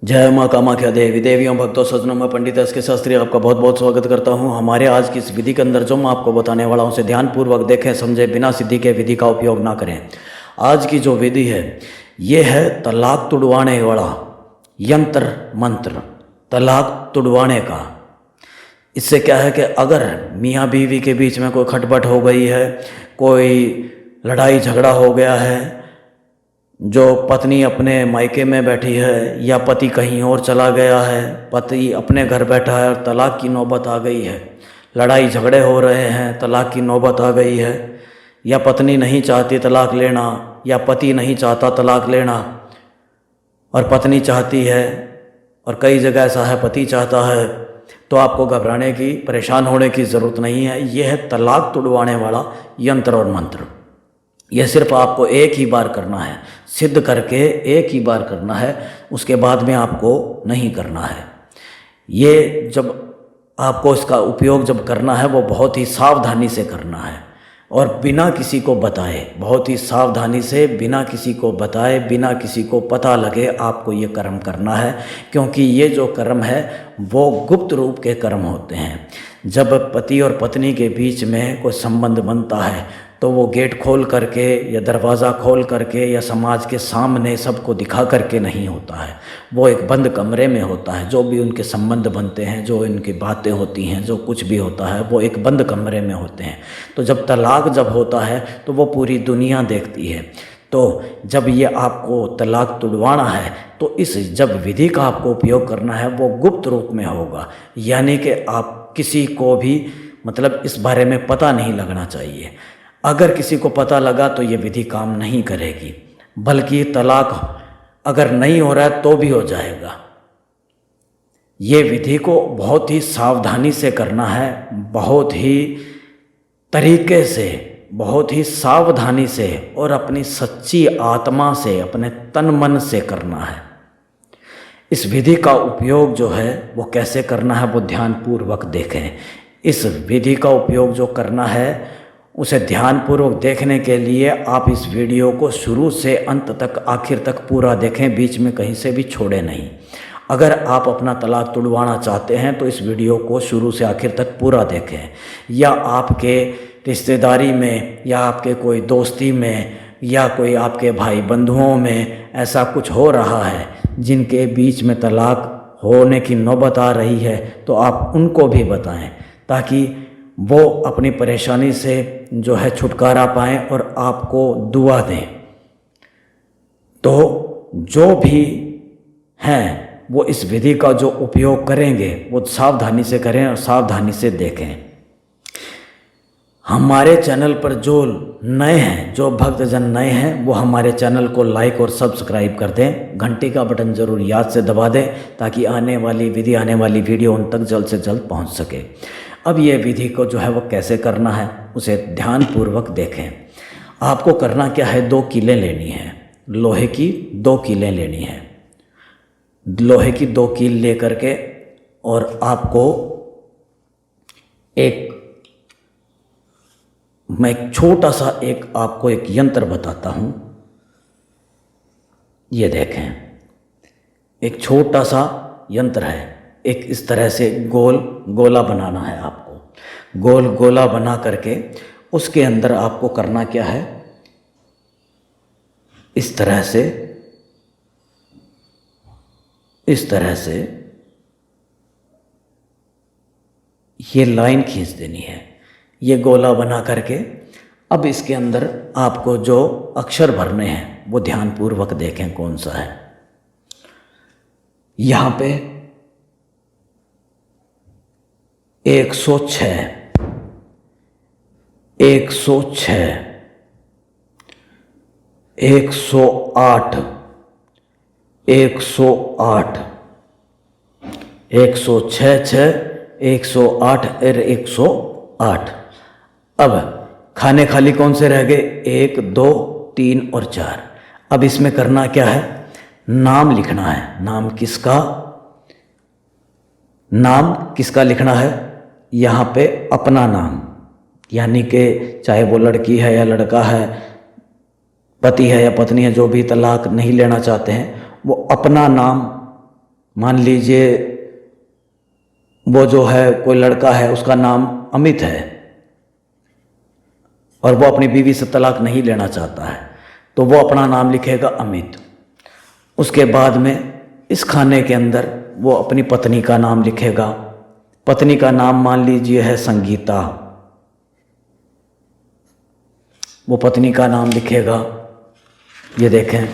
जय माँ कामाख्या देवी देवियों भक्तों सज्जनों में पंडित एस के शास्त्री आपका बहुत बहुत स्वागत करता हूँ। हमारे आज की इस विधि के अंदर जो मैं आपको बताने वाला हूँ उसे ध्यानपूर्वक देखें, समझें, बिना सिद्धि के विधि का उपयोग ना करें। आज की जो विधि है ये है तलाक तुड़वाने वाला यंत्र मंत्र, तलाक तुड़वाने का। इससे क्या है कि अगर मियाँ बीवी के बीच में कोई खटपट हो गई है, कोई लड़ाई झगड़ा हो गया है, जो पत्नी अपने मायके में बैठी है या पति कहीं और चला गया है, पति अपने घर बैठा है और तलाक की नौबत आ गई है, लड़ाई झगड़े हो रहे हैं, तलाक की नौबत आ गई है, या पत्नी नहीं चाहती तलाक लेना या पति नहीं चाहता तलाक लेना और पत्नी चाहती है, और कई जगह ऐसा है पति चाहता है, तो आपको घबराने की, परेशान होने की ज़रूरत नहीं है। यह है तलाक तुड़वाने वाला यंत्र और मंत्र। यह सिर्फ आपको एक ही बार करना है, सिद्ध करके एक ही बार करना है, उसके बाद में आपको नहीं करना है। ये जब आपको इसका उपयोग जब करना है वो बहुत ही सावधानी से करना है और बिना किसी को बताए, बहुत ही सावधानी से, बिना किसी को बताए, बिना किसी को पता लगे आपको ये कर्म करना है। क्योंकि ये जो कर्म है वो गुप्त रूप के कर्म होते हैं। जब पति और पत्नी के बीच में कोई संबंध बनता है तो वो गेट खोल करके या दरवाज़ा खोल करके या समाज के सामने सबको दिखा करके नहीं होता है। वो एक बंद कमरे में होता है। जो भी उनके संबंध बनते हैं, जो इनकी बातें होती हैं, जो कुछ भी होता है वो एक बंद कमरे में होते हैं। तो जब तलाक जब होता है तो वो पूरी दुनिया देखती है। तो जब ये आपको तलाक तुड़वाना है तो इस जब विधि का आपको उपयोग करना है वो गुप्त रूप में होगा, यानी कि आप किसी को भी मतलब इस बारे में पता नहीं लगना चाहिए। अगर किसी को पता लगा तो ये विधि काम नहीं करेगी, बल्कि तलाक अगर नहीं हो रहा है तो भी हो जाएगा। ये विधि को बहुत ही सावधानी से करना है, बहुत ही तरीके से, बहुत ही सावधानी से और अपनी सच्ची आत्मा से, अपने तन मन से करना है। इस विधि का उपयोग जो है वो कैसे करना है वो ध्यानपूर्वक देखें। इस विधि का उपयोग जो करना है उसे ध्यानपूर्वक देखने के लिए आप इस वीडियो को शुरू से अंत तक, आखिर तक पूरा देखें, बीच में कहीं से भी छोड़े नहीं। अगर आप अपना तलाक तुड़वाना चाहते हैं तो इस वीडियो को शुरू से आखिर तक पूरा देखें। या आपके रिश्तेदारी में या आपके कोई दोस्ती में या कोई आपके भाई बंधुओं में ऐसा कुछ हो रहा है जिनके बीच में तलाक होने की नौबत आ रही है तो आप उनको भी बताएं, ताकि वो अपनी परेशानी से जो है छुटकारा पाएं और आपको दुआ दें। तो जो भी हैं वो इस विधि का जो उपयोग करेंगे वो सावधानी से करें और सावधानी से देखें। हमारे चैनल पर जो नए हैं, जो भक्तजन नए हैं, वो हमारे चैनल को लाइक और सब्सक्राइब कर दें, घंटी का बटन ज़रूर याद से दबा दें ताकि आने वाली विधि, आने वाली वीडियो उन तक जल्द से जल्द पहुंच सके। अब ये विधि को जो है वो कैसे करना है उसे ध्यानपूर्वक देखें। आपको करना क्या है, 2 कीलें लेनी है, लोहे की 2 कीलें लेनी है। लोहे की 2 कील ले करके और आपको मैं एक छोटा सा आपको एक यंत्र बताता हूँ। ये देखें, एक छोटा सा यंत्र है। एक इस तरह से गोला बनाना है आपको। गोला बना करके उसके अंदर आपको करना क्या है, इस तरह से ये लाइन खींच देनी है। ये गोला बना करके अब इसके अंदर आपको जो अक्षर भरने हैं वो ध्यानपूर्वक देखें कौन सा है। यहाँ पे 106, 106, 108, 108, 106, 108 और 108। अब खाने खाली कौन से रह गए, 1, 2, 3 और 4। अब इसमें करना क्या है, नाम लिखना है। नाम किसका लिखना है, यहाँ पे अपना नाम, यानी कि चाहे वो लड़की है या लड़का है, पति है या पत्नी है, जो भी तलाक नहीं लेना चाहते हैं वो अपना नाम मान लीजिए वो जो है कोई लड़का है, उसका नाम अमित है और वो अपनी बीवी से तलाक नहीं लेना चाहता है, तो वो अपना नाम लिखेगा अमित। उसके बाद में इस खाने के अंदर वो अपनी पत्नी का नाम लिखेगा। पत्नी का नाम मान लीजिए है संगीता, वो पत्नी का नाम लिखेगा, ये देखें।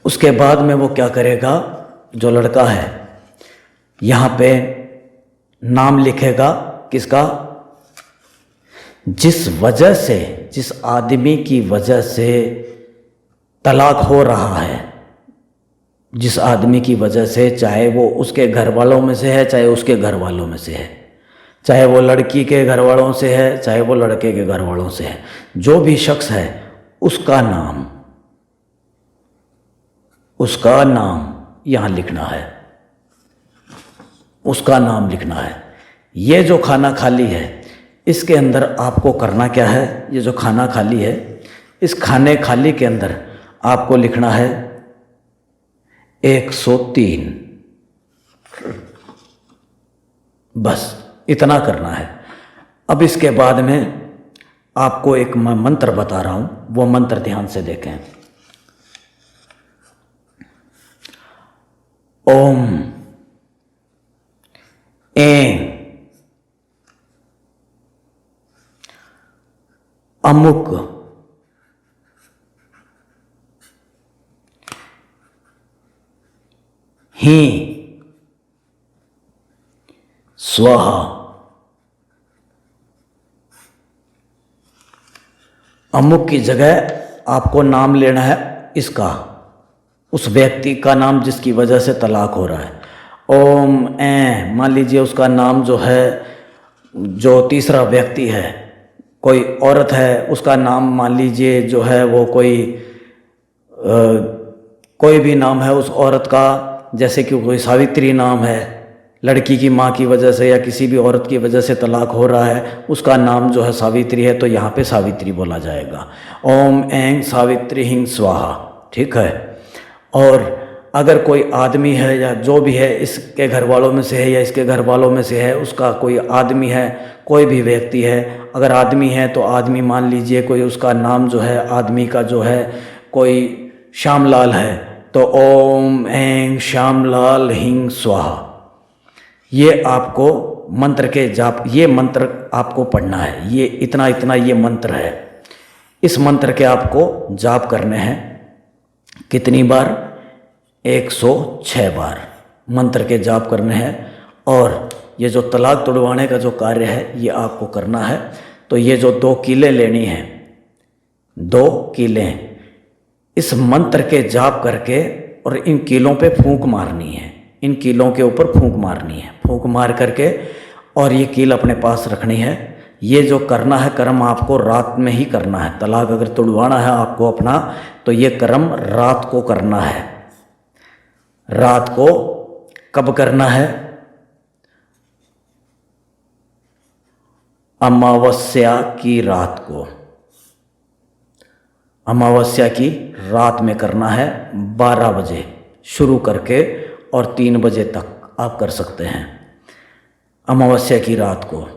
उसके बाद में वो क्या करेगा, जो लड़का है यहाँ पे नाम लिखेगा किसका, जिस वजह से, जिस आदमी की वजह से तलाक हो रहा है, जिस आदमी की वजह से, चाहे वो उसके घर वालों में से है, चाहे उसके घर वालों में से है, चाहे वो लड़की के घर वालों से है, चाहे वो लड़के के घर वालों से है, जो भी शख्स है उसका नाम यहाँ लिखना है, उसका नाम लिखना है। ये जो खाना खाली है इसके अंदर आपको करना क्या है, ये जो खाना खाली है इस खाने खाली के अंदर आपको लिखना है 103, बस इतना करना है। अब इसके बाद में आपको एक मैं मंत्र बता रहा हूं, वो मंत्र ध्यान से देखें। ओम ऐं अमुक ही स्वाहा। अमुक की जगह आपको नाम लेना है इसका, उस व्यक्ति का नाम जिसकी वजह से तलाक हो रहा है। ओम ऐं, मान लीजिए उसका नाम जो है, जो तीसरा व्यक्ति है, कोई औरत है, उसका नाम मान लीजिए जो है वो कोई भी नाम है उस औरत का, जैसे कि कोई सावित्री नाम है, लड़की की माँ की वजह से या किसी भी औरत की वजह से तलाक हो रहा है, उसका नाम जो है सावित्री है, तो यहाँ पे सावित्री बोला जाएगा। ओम ऐं सावित्री हिंग स्वाहा, ठीक है। और अगर कोई आदमी है या जो भी है, इसके घर वालों में से है या इसके घर वालों में से है, उसका कोई आदमी है, कोई भी व्यक्ति है, अगर आदमी है तो आदमी मान लीजिए कोई उसका नाम जो है, आदमी का जो है कोई श्यामलाल है, तो ओम ऐं श्यामलाल हिंग स्वाहा, ये आपको मंत्र के जाप, ये मंत्र आपको पढ़ना है। ये इतना ये मंत्र है। इस मंत्र के आपको जाप करने हैं कितनी बार, 106 बार मंत्र के जाप करने हैं। और ये जो तलाक तुड़वाने का जो कार्य है ये आपको करना है। तो ये जो 2 कीलें लेनी हैं, 2 कीलें, इस मंत्र के जाप करके और इन कीलों पे फूंक मारनी है, इन कीलों के ऊपर फूंक मारनी है, फूंक मार करके और ये कील अपने पास रखनी है। ये जो करना है कर्म आपको रात में ही करना है। तलाक अगर तुड़वाना है आपको अपना, तो ये कर्म रात को करना है। रात को कब करना है, अमावस्या की रात को, अमावस्या की रात में करना है। 12 बजे शुरू करके और 3 बजे तक आप कर सकते हैं, अमावस्या की रात को।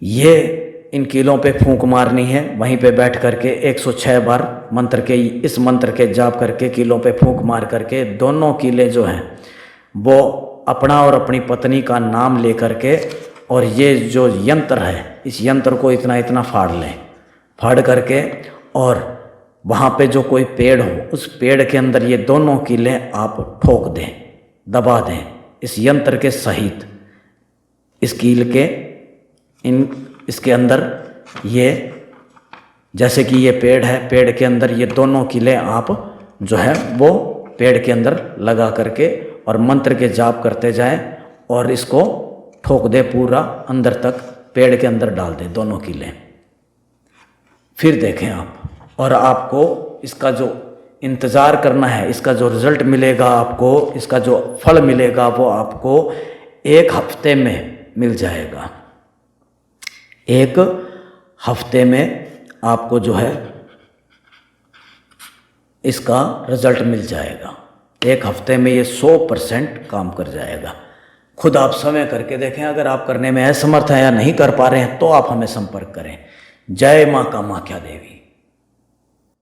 ये इन कीलों पे फूंक मारनी है, वहीं पे बैठ करके 106 बार मंत्र के, इस मंत्र के जाप करके कीलों पे फूंक मार करके दोनों कीले जो हैं वो अपना और अपनी पत्नी का नाम ले करके, और ये जो यंत्र है इस यंत्र को इतना फाड़ लें, फाड़ करके और वहाँ पे जो कोई पेड़ हो उस पेड़ के अंदर ये दोनों कीलें आप ठोक दें, दबा दें इस यंत्र के सहित। इस कील के इसके अंदर ये, जैसे कि ये पेड़ है, पेड़ के अंदर ये दोनों कीलें आप जो है वो पेड़ के अंदर लगा करके और मंत्र के जाप करते जाएं और इसको ठोक दे पूरा अंदर तक, पेड़ के अंदर डाल दें दोनों कीलें। फिर देखें आप, और आपको इसका जो इंतज़ार करना है, इसका जो रिज़ल्ट मिलेगा आपको, इसका जो फल मिलेगा वो आपको 1 हफ्ते में मिल जाएगा। 1 हफ्ते में आपको जो है इसका रिज़ल्ट मिल जाएगा। 1 हफ्ते में ये 100% काम कर जाएगा। खुद आप समय करके देखें, अगर आप करने में असमर्थ हैं या नहीं कर पा रहे हैं तो आप हमें संपर्क करें। जय माँ कामाख्या देवी।